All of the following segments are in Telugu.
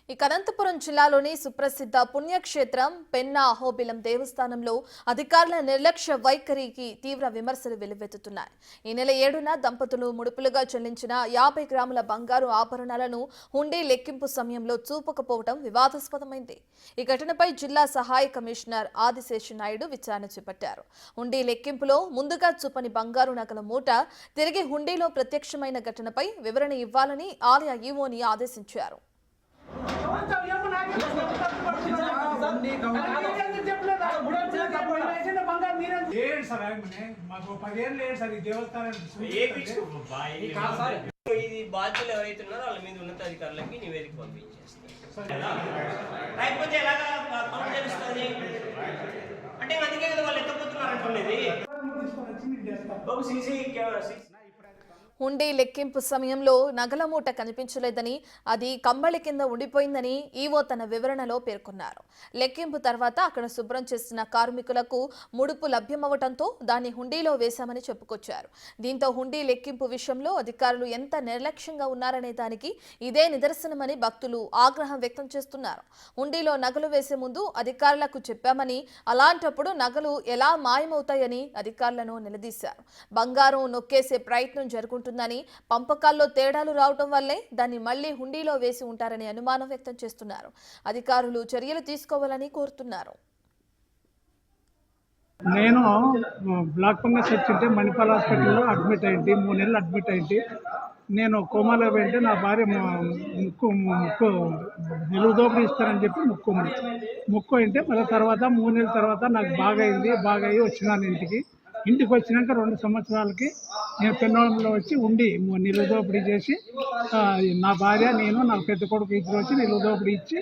అనంతపురం జిల్లాలోని సుప్రసిద్ధ పుణ్యక్షేత్రం పెన్నా అహోబిలం దేవస్థానంలో అధికారుల నిర్లక్ష్య వైఖరికి తీవ్ర విమర్శలు వెల్లువెత్తుతున్నాయి. ఈ నెల 7న దంపతులు ముడుపులుగా చెల్లించిన 50 గ్రాముల బంగారు ఆభరణాలను హుండీ లెక్కింపు సమయంలో చూపకపోవడం వివాదాస్పదమైంది. ఈ ఘటనపై జిల్లా సహాయ కమిషనర్ ఆదిశేషు నాయుడు విచారణ చేపట్టారు. హుండీ లెక్కింపులో ముందుగా చూపని బంగారు నగల మూట తిరిగి హుండీలో ప్రత్యక్షమైన ఘటనపై వివరణ ఇవ్వాలని ఆలయ ఈవోని ఆదేశించారు. ఇది బాధ్యులు ఎవరైతే ఉన్నారో వాళ్ళ మీద ఉన్నతాధికారులకి నివేదిక పంపించేస్తారు. లేకపోతే ఎలాగా పనులు తెలుస్తుంది అంటే అందుకే కదా వాళ్ళు ఎత్తపోతున్నారు అంటున్నది. సీసీ కెమెరా హుండీ లెక్కింపు సమయంలో నగల మూట కనిపించలేదని, అది కమ్మళి కింద ఉండిపోయిందని ఈవో తన వివరణలో పేర్కొన్నారు. లెక్కింపు తర్వాత అక్కడ శుభ్రం చేసిన కార్మికులకు ముడుపు లభ్యమవడంతో దాన్ని హుండీలో వేశామని చెప్పుకొచ్చారు. దీంతో హుండీ లెక్కింపు విషయంలో అధికారులు ఎంత నిర్లక్ష్యంగా ఉన్నారనే దానికి ఇదే నిదర్శనమని భక్తులు ఆగ్రహం వ్యక్తం చేస్తున్నారు. హుండీలో నగలు వేసే ముందు అధికారులకు చెప్పామని, అలాంటప్పుడు నగలు ఎలా మాయమవుతాయని అధికారులను నిలదీశారు. బంగారం నొక్కేసే ప్రయత్నం జరుగుతుంది, పంపకాల్లో తేడాలు రావడం వల్లే దాన్ని మళ్లీ హుండీలో వేసి ఉంటారని అనుమానం వ్యక్తం చేస్తున్నారు. అధికారులు చర్యలు తీసుకోవాలని కోరుతున్నారు. నేను బ్లాక్ ఫంగస్ వచ్చింటే మణిపాల్ హాస్పిటల్లో అడ్మిట్ అయింది. 3 నెలలు అడ్మిట్ అయింది. నేను కోమాలో వెంటే నా భార్య ముక్కు నిలువుదోపిడి ఇస్తానని చెప్పి ముక్కు అంటే మళ్ళీ తర్వాత 3 నెలల తర్వాత నాకు బాగా అయ్యి వచ్చినాను ఇంటికి వచ్చినాక 2 సంవత్సరాలకి నేను పెన్నోళంలో వచ్చి ఉండి నిలువుదోపిడీ చేసి నా భార్య నేను నా పెద్ద కొడుకు ఇద్దరు వచ్చి నిలువుదోపిడీ ఇచ్చి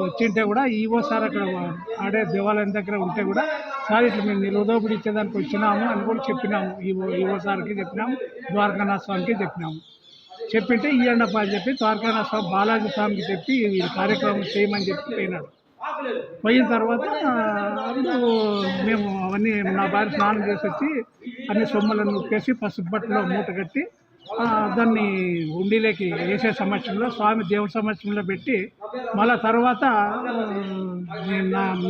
వచ్చింటే కూడా ఈవో సార్ అక్కడ ఆడే దేవాలయం దగ్గర ఉంటే కూడా సార్ ఇట్లా మేము నిలువుదోపిడీ ఇచ్చేదానికి వచ్చినాము అని కూడా చెప్పినాము. ఈవో సార్కి చెప్పినాము, ద్వారకానాథ స్వామికి చెప్పినాము. చెప్పింటే ఇయ్యండప్ప అని చెప్పి ద్వారకానాథ స్వామి బాలాజీ స్వామికి చెప్పి ఈ కార్యక్రమం చేయమని చెప్పి పోయినాడు. పోయిన తర్వాత మేము అవన్నీ నా భార్య స్నానం చేసి వచ్చి అన్ని సొమ్ములను నొక్కేసి పసుపు బట్టలో మూట కట్టి దాన్ని హుండీలోకి వేసే సమక్షంలో దేవుడి సమక్షంలో పెట్టి మళ్ళా తర్వాత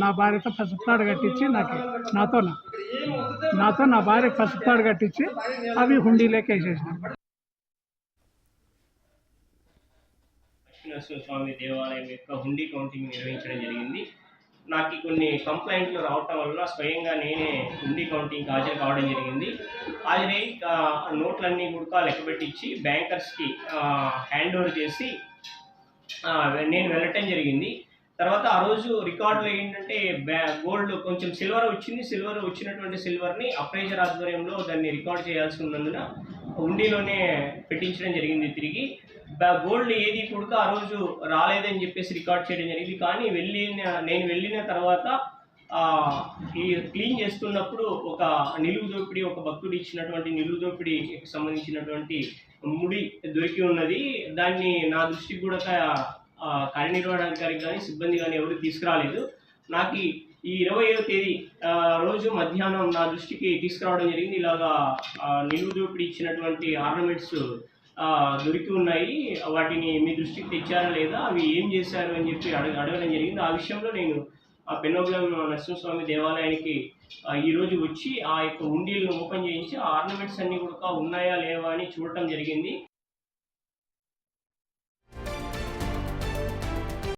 నా భార్యతో పసుపు తాడు కట్టించి నాతో నా భార్యకు పసుపు తాడు కట్టించి అవి హుండీలోకి వేసేసినాం. స్వామి దేవాలయం యొక్క హుండీ కౌంటింగ్ నిర్వహించడం జరిగింది. నాకు కొన్ని కంప్లైంట్లు రావటం వల్ల స్వయంగా నేనే హుండీ కౌంటింగ్కి హాజరు కావడం జరిగింది. హాజరై నోట్లన్నీ కూడా లెక్కబెట్టించి బ్యాంకర్స్కి హ్యాండ్ ఓవర్ చేసి నేను వెళ్ళటం జరిగింది. తర్వాత ఆ రోజు రికార్డులో ఏంటంటే గోల్డ్ కొంచెం సిల్వర్ వచ్చినటువంటి సిల్వర్ని అప్రైజర్ ఆధ్వర్యంలో దాన్ని రికార్డ్ చేయాల్సి ఉన్నందున హుండీలోనే పెట్టించడం జరిగింది. తిరిగి గోల్డ్ ఏది కూడా ఆ రోజు రాలేదని చెప్పేసి రికార్డ్ చేయడం జరిగింది. కానీ నేను వెళ్ళిన తర్వాత ఈ క్లీన్ చేస్తున్నప్పుడు ఒక భక్తుడు ఇచ్చినటువంటి నిలువు దోపిడీకి సంబంధించినటువంటి ముడి దొరికి ఉన్నది. దాన్ని నా దృష్టికి కూడా కార్యనిర్వహణాధికారికి కానీ సిబ్బంది కానీ ఎవరు తీసుకురాలేదు. నాకు ఈ 20వ తేదీ రోజు మధ్యాహ్నం నా దృష్టికి తీసుకురావడం జరిగింది. ఇలాగా నిలువు దోపిడీ ఇచ్చినటువంటి ఆర్నమెంట్స్ దొరికి ఉన్నాయి, వాటిని మీ దృష్టికి తెచ్చారా లేదా, అవి ఏం చేశారు అని చెప్పి అడగడం జరిగింది. ఆ విషయంలో నేను పెన్నోబిలం నరసింహస్వామి దేవాలయానికి ఈరోజు వచ్చి ఆ యొక్క హుండీలను ఓపెన్ చేయించి ఆ ఆర్నమెంట్స్ అన్నీ కూడా ఉన్నాయా లేవా అని చూడటం జరిగింది.